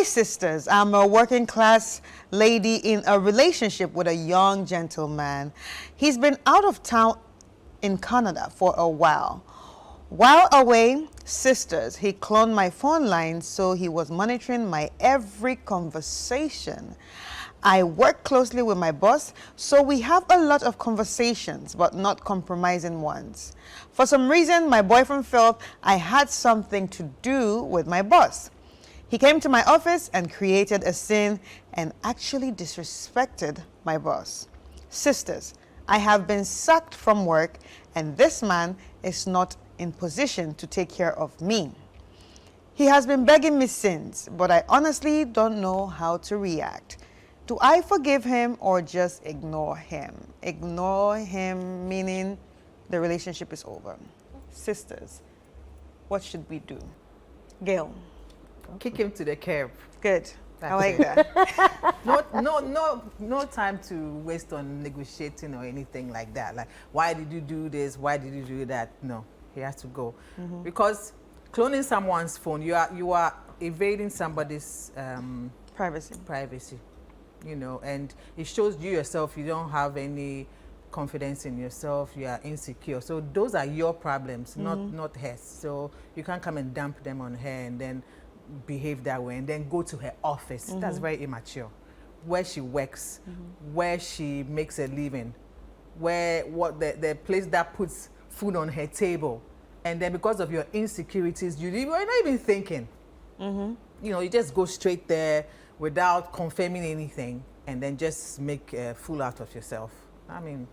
Hi, sisters. I'm a working class lady in a relationship with a young gentleman. He's been out of town in Canada for a while. While away, sisters, he cloned my phone line, so he was monitoring my every conversation. I work closely with my boss, so we have a lot of conversations, but not compromising ones. For some reason, my boyfriend felt I had something to do with my boss. He came to my office and created a scene and actually disrespected my boss. Sisters, I have been sacked from work, and this man is not in position to take care of me. He has been begging me since, but I honestly don't know how to react. Do I forgive him or just ignore him? Ignore him meaning the relationship is over. Sisters, what should we do? Gail. Kick him to the curb. Good. I like that. No time to waste on negotiating or anything like that. Like, why did you do this? Why did you do that? No, he has to go. Because cloning someone's phone, you are evading somebody's privacy. You know, and it shows you yourself you don't have any confidence in yourself. You are insecure. So those are your problems, not hers. So you can't come and dump them on her and then behave that way and then go to her office. That's very immature. Where she works, where she makes a living, the place that puts food on her table, and then because of your insecurities, you're not even thinking. You know, you just go straight there without confirming anything, and then just make a fool out of yourself. I mean,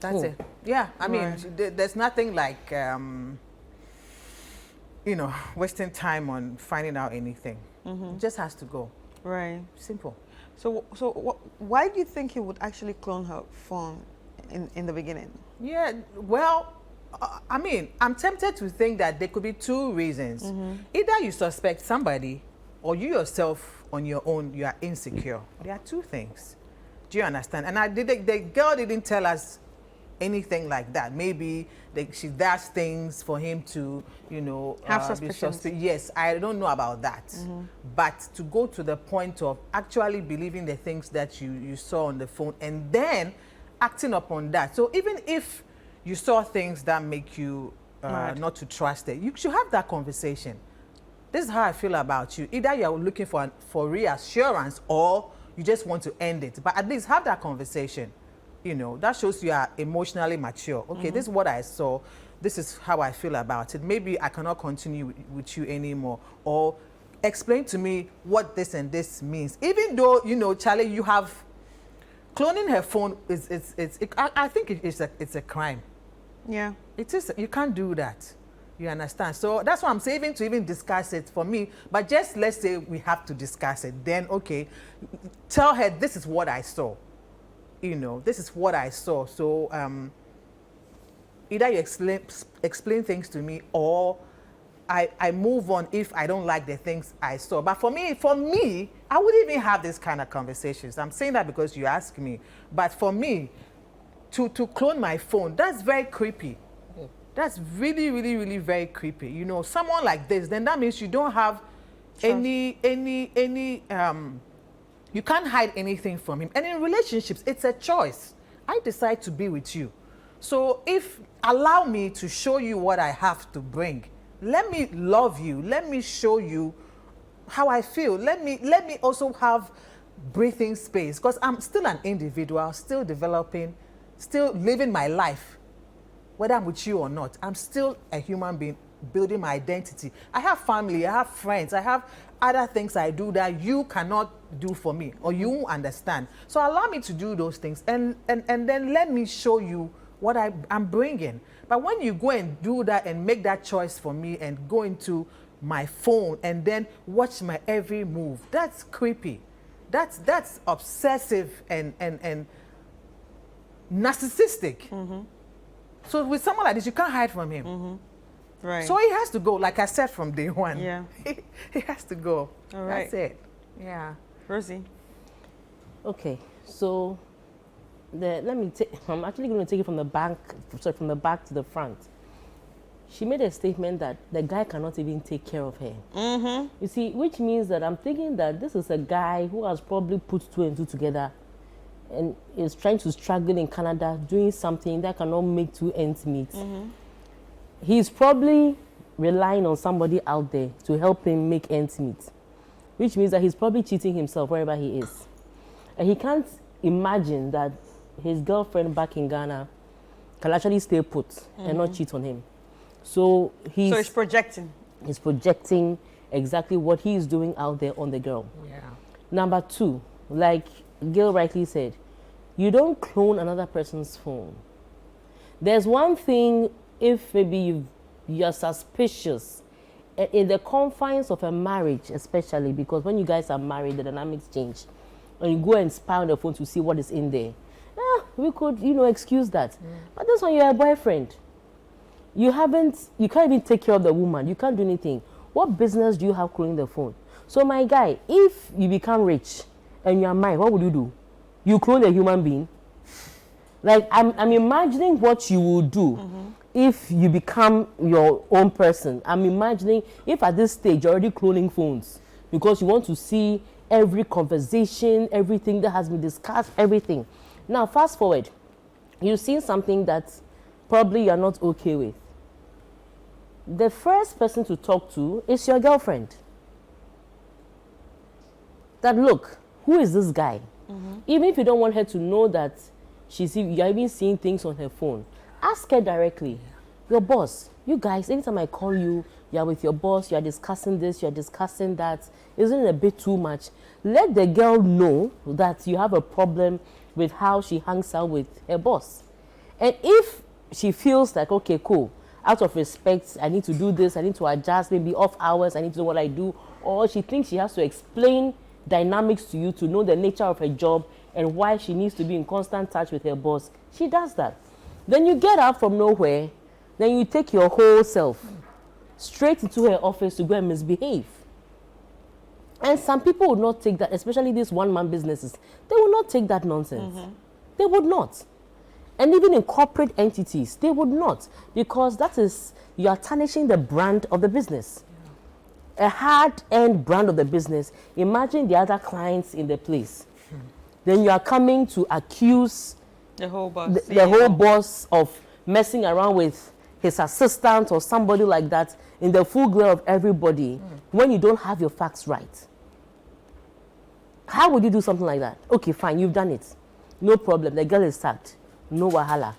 that's it. Yeah, I mean, there's nothing like you know, wasting time on finding out anything. It just has to go. Right. Simple. So why do you think he would actually clone her phone in the beginning? Yeah, well, I mean, I'm tempted to think that there could be two reasons. Either you suspect somebody, or you yourself on your own, you are insecure. There are two things. Do you understand? And the girl didn't tell us anything like that. Maybe she does things for him to, you know, have suspicions. Yes, I don't know about that. But to go to the point of actually believing the things that you saw on the phone and then acting upon that. So even if you saw things that make you not to trust it, you should have that conversation. This is how I feel about you. Either you're looking for reassurance or you just want to end it. But at least have that conversation. You know, that shows you are emotionally mature. Okay, this is what I saw. This is how I feel about it. Maybe I cannot continue with you anymore. Or explain to me what this and this means. Even though, you know, Charlie, you have cloning her phone I think it's a crime. Yeah. It is. You can't do that. You understand? So that's why I'm saying to even discuss it for me. But just let's say we have to discuss it. Then, okay, tell her this is what I saw. You know, this is what I saw. So either you explain things to me or I move on if I don't like the things I saw. But for me, I wouldn't even have this kind of conversations. I'm saying that because you asked me. But for me, to clone my phone, that's very creepy. That's really, really, really very creepy. You know, someone like this, then that means you don't have any you can't hide anything from him. And in relationships, it's a choice. I decide to be with you. So allow me to show you what I have to bring. Let me love you. Let me show you how I feel. Let me also have breathing space because I'm still an individual, still developing, still living my life. Whether I'm with you or not, I'm still a human being building my identity. I have family, I have friends, I have other things I do that you cannot do for me or you won't understand. So allow me to do those things and then let me show you what I'm bringing. But when you go and do that and make that choice for me and go into my phone and then watch my every move, that's creepy. That's obsessive and narcissistic. So with someone like this, you can't hide from him. Right. So he has to go, like I said from day one. Yeah. He has to go. All right. That's it. Yeah. Rosie. Okay, so I'm actually going to take it from the back to the front. she made a statement that the guy cannot even take care of her. Mm-hmm. You see, which means that I'm thinking that this is a guy who has probably put two and two together and is trying to struggle in Canada, doing something that cannot make two ends meet. Mm-hmm. He's probably relying on somebody out there to help him make ends meet, which means that he's probably cheating himself wherever he is. And he can't imagine that his girlfriend back in Ghana can actually stay put and not cheat on him. So he's projecting. He's projecting exactly what he's doing out there on the girl. Yeah. Number two, like Gail rightly said, you don't clone another person's phone. There's one thing if maybe you're suspicious in the confines of a marriage, especially because when you guys are married, the dynamics change. And you go and spy on the phone to see what is in there. We could, excuse that. But this one, you're a boyfriend. You can't even take care of the woman. You can't do anything. What business do you have cloning the phone? So my guy, if you become rich and you are married, what would you do? You clone a human being? Like, I'm imagining what you would do if you become your own person. I'm imagining if at this stage you're already cloning phones because you want to see every conversation, everything that has been discussed, everything. Now, fast forward. You've seen something that probably you're not okay with. The first person to talk to is your girlfriend. That, look, who is this guy? Even if you don't want her to know that you're even seeing things on her phone, ask her directly. Your boss, you guys, anytime I call you, you're with your boss, you're discussing this, you're discussing that. Isn't it a bit too much? Let the girl know that you have a problem with how she hangs out with her boss. And if she feels like, okay, cool, out of respect, I need to do this, I need to adjust, maybe off hours, I need to do what I do, or she thinks she has to explain dynamics to you to know the nature of her job and why she needs to be in constant touch with her boss, she does that. Then you get out from nowhere, then you take your whole self straight into her office to go and misbehave. And some people would not take that, especially these one-man businesses. They will not take that nonsense. They would not. And even in corporate entities, they would not. Because that is, you are tarnishing the brand of the business. A hard-earned brand of the business. Imagine the other clients in the place. Then you are coming to accuse the whole boss, the whole boss of messing around with his assistant or somebody like that in the full glare of everybody when you don't have your facts right. How would you do something like that? Okay, fine, you've done it. No problem. The girl is sacked. No wahala.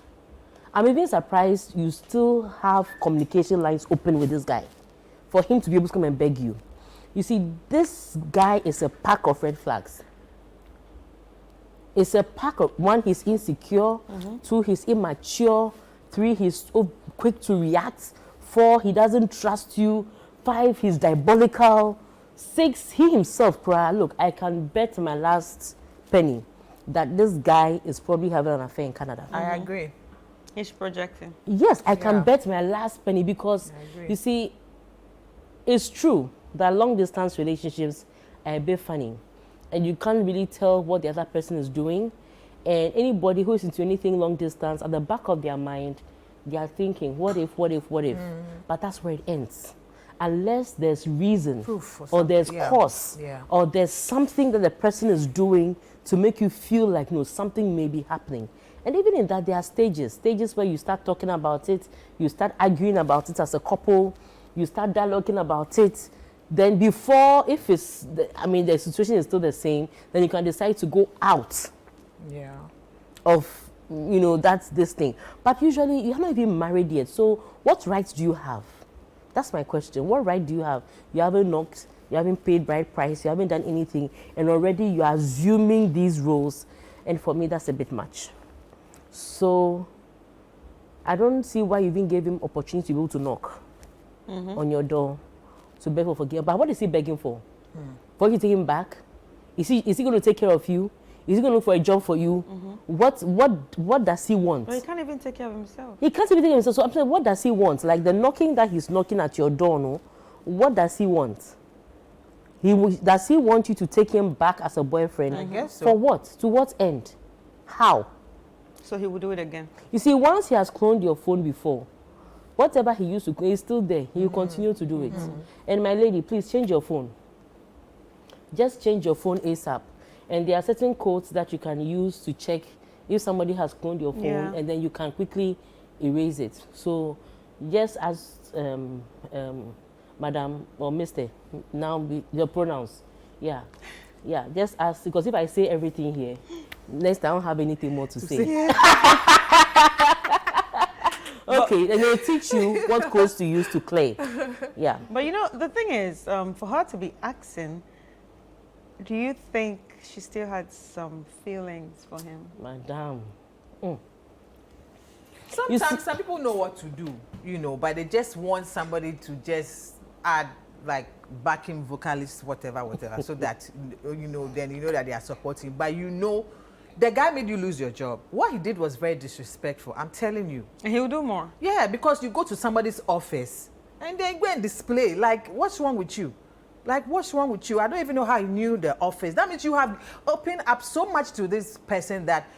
I'm even surprised you still have communication lines open with this guy for him to be able to come and beg you. You see, this guy is a pack of red flags. It's a pack of, one, he's insecure, two, he's immature, three, he's so quick to react, four, he doesn't trust you, five, he's diabolical, six, he himself, look, I can bet my last penny that this guy is probably having an affair in Canada. I agree. He's projecting. Yes, I can bet my last penny because, you see, it's true that long-distance relationships are a bit funny. And you can't really tell what the other person is doing. And anybody who is into anything long distance, at the back of their mind, they are thinking, what if? But that's where it ends. Unless there's reason, or there's cause, or there's something that the person is doing to make you feel like, no, something may be happening. And even in that, there are stages where you start talking about it, you start arguing about it as a couple, you start dialoguing about it. Then before, if it's, the situation is still the same, then you can decide to go out of, that's this thing. But usually, you're not even married yet. So what rights do you have? That's my question. What right do you have? You haven't knocked, you haven't paid bride price, you haven't done anything, and already you are assuming these roles. And for me, that's a bit much. So I don't see why you even gave him opportunity to be able to knock on your door to beg for forgiveness. But what is he begging for? For you to take him back? Is he going to take care of you? Is he going to look for a job for you? What does he want? Well, he can't even take care of himself. He can't even take care of himself. So I'm saying, what does he want? Like the knocking that he's knocking at your door, no? What does he want? Does he want you to take him back as a boyfriend? I guess so. For what? To what end? How? So he will do it again. You see, once he has cloned your phone before, Whatever he used to do is still there. He will continue to do it. And my lady, please change your phone. Just change your phone ASAP. And there are certain codes that you can use to check if somebody has cloned your phone, and then you can quickly erase it. So just as Madam or Mr. Now your pronouns. Yeah. Just ask, because if I say everything here, next time I don't have anything more to say. Okay, and they'll teach you what codes to use to clear. Yeah. But you know, the thing is, for her to be asking, do you think she still had some feelings for him? Madam. Sometimes some people know what to do, you know, but they just want somebody to just add like backing vocalist, whatever, so that, you know, then you know that they are supporting. But you know, the guy made you lose your job. What he did was very disrespectful, I'm telling you. And he'll do more. Yeah, because you go to somebody's office and they go and display, like, what's wrong with you? Like, what's wrong with you? I don't even know how he knew the office. That means you have opened up so much to this person that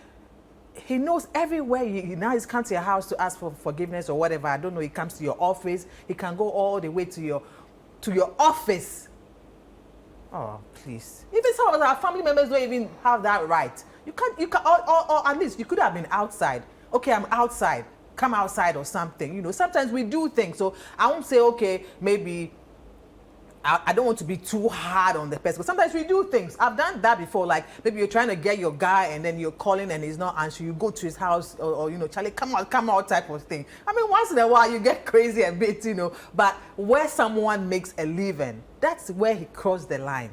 he knows everywhere. Now he's come to your house to ask for forgiveness or whatever. I don't know. He comes to your office. He can go all the way to your office. Oh, please. Even some of our family members don't even have that right. You can't, or at least you could have been outside. Okay, I'm outside. Come outside or something. You know, sometimes we do things. So I won't say, okay, maybe I don't want to be too hard on the person. But sometimes we do things. I've done that before. Like maybe you're trying to get your guy and then you're calling and he's not answering. You go to his house or you know, Charlie, come out type of thing. I mean, once in a while you get crazy a bit, you know. But where someone makes a living, that's where he crossed the line.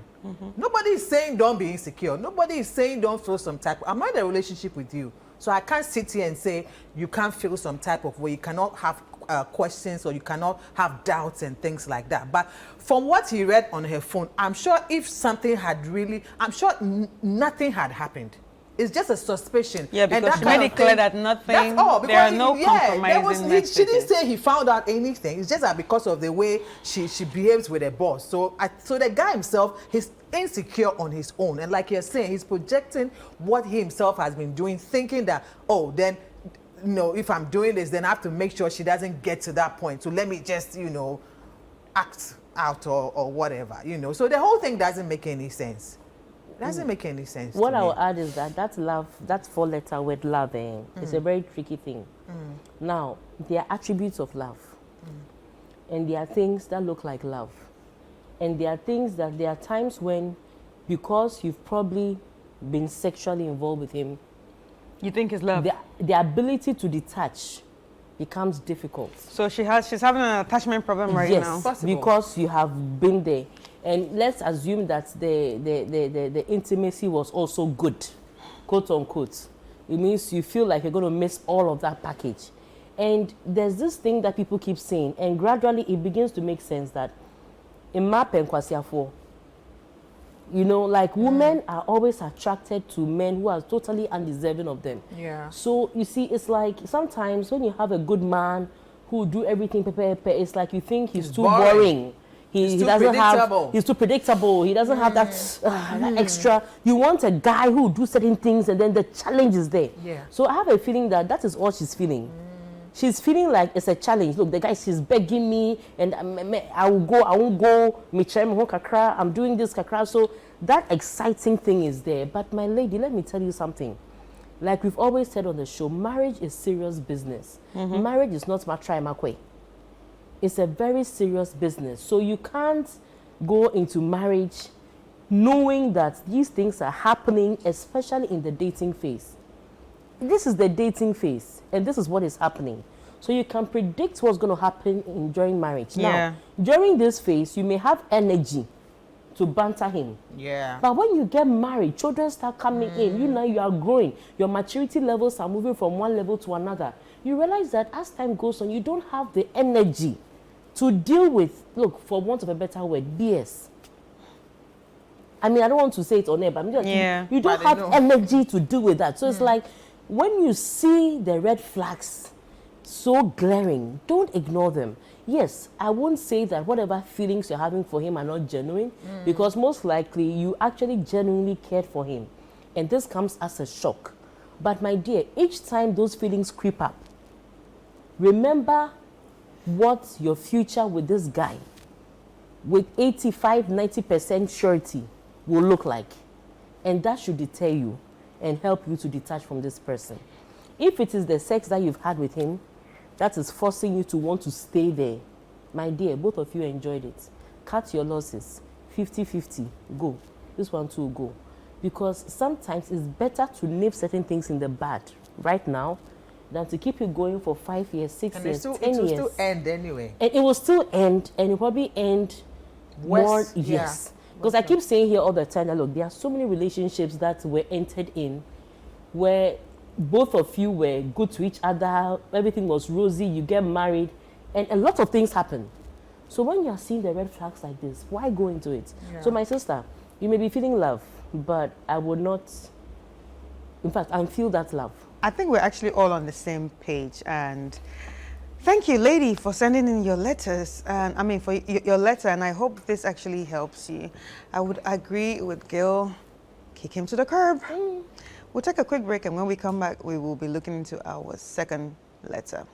Nobody is saying don't be insecure. Nobody is saying don't feel some type. I'm not in a relationship with you. So I can't sit here and say you can't feel some type of way. You cannot have questions or you cannot have doubts and things like that. But from what he read on her phone, I'm sure if something had really, I'm sure nothing had happened. It's just a suspicion. Yeah, because she made it clear that nothing, that's all, there are no compromising messages. She didn't say he found out anything. It's just that because of the way she behaves with her boss. So the guy himself, he's insecure on his own. And like you're saying, he's projecting what he himself has been doing, thinking that, oh, then, you know, if I'm doing this, then I have to make sure she doesn't get to that point. So let me just, you know, act out or whatever, you know. So the whole thing doesn't make any sense. Doesn't make any sense. What to I me. will add is that love, that 4-letter word love, is a very tricky thing. Now, there are attributes of love. And there are things that look like love. And there are things that there are times when, because you've probably been sexually involved with him, You think it's love? the ability to detach becomes difficult. So she's having an attachment problem right now. Yes, because you have been there. And let's assume that the intimacy was also good, quote unquote. It means you feel like you're going to miss all of that package. And there's this thing that people keep saying, and gradually it begins to make sense that in my penkwasiafo, you know, like women are always attracted to men who are totally undeserving of them. Yeah. So you see, it's like sometimes when you have a good man who do everything, it's like you think he's too boring. He too doesn't predictable. have. He's too predictable. He doesn't have that extra. You want a guy who do certain things, and then the challenge is there. Yeah. So I have a feeling that is all she's feeling. She's feeling like it's a challenge. Look, the guy, she's begging me, and I will go. I won't go. I'm doing this kakra. So that exciting thing is there. But my lady, let me tell you something. Like we've always said on the show, marriage is serious business. Marriage is not my try, my way. It's a very serious business. So you can't go into marriage knowing that these things are happening, especially in the dating phase. This is the dating phase, and this is what is happening. So you can predict what's going to happen during marriage. Now, during this phase, you may have energy to banter him. Yeah. But when you get married, children start coming in. You know, you are growing. Your maturity levels are moving from one level to another. You realize that as time goes on, you don't have the energy to deal with, look, for want of a better word, BS. I mean, I don't want to say it on air, but I'm just, you don't have energy to deal with that. So it's like, when you see the red flags so glaring, don't ignore them. Yes, I won't say that whatever feelings you're having for him are not genuine, because most likely you actually genuinely cared for him. And this comes as a shock. But my dear, each time those feelings creep up, remember what your future with this guy with 85-90% surety will look like. And that should deter you and help you to detach from this person. If it is the sex that you've had with him that is forcing you to want to stay there, my dear, both of you enjoyed it. Cut your losses. 50-50, go. This one too, go. Because sometimes it's better to nip certain things in the bud right now than to keep it going for 5 years, 6 years, 10 years. It will still end anyway. And it will still end, and it will probably end more, Worse, yes. yeah. Because I keep saying here all the time that, look, there are so many relationships that were entered in where both of you were good to each other, everything was rosy, you get married, and a lot of things happen. So when you are seeing the red flags like this, why go into it? Yeah. So my sister, you may be feeling love, but I would not, in fact, I feel that love. I think we're actually all on the same page, and thank you, lady, for sending in your letters, and I mean for your letter, and I hope this actually helps you. I would agree with Gil, kick him to the curb. We'll take a quick break, and when we come back, we will be looking into our second letter.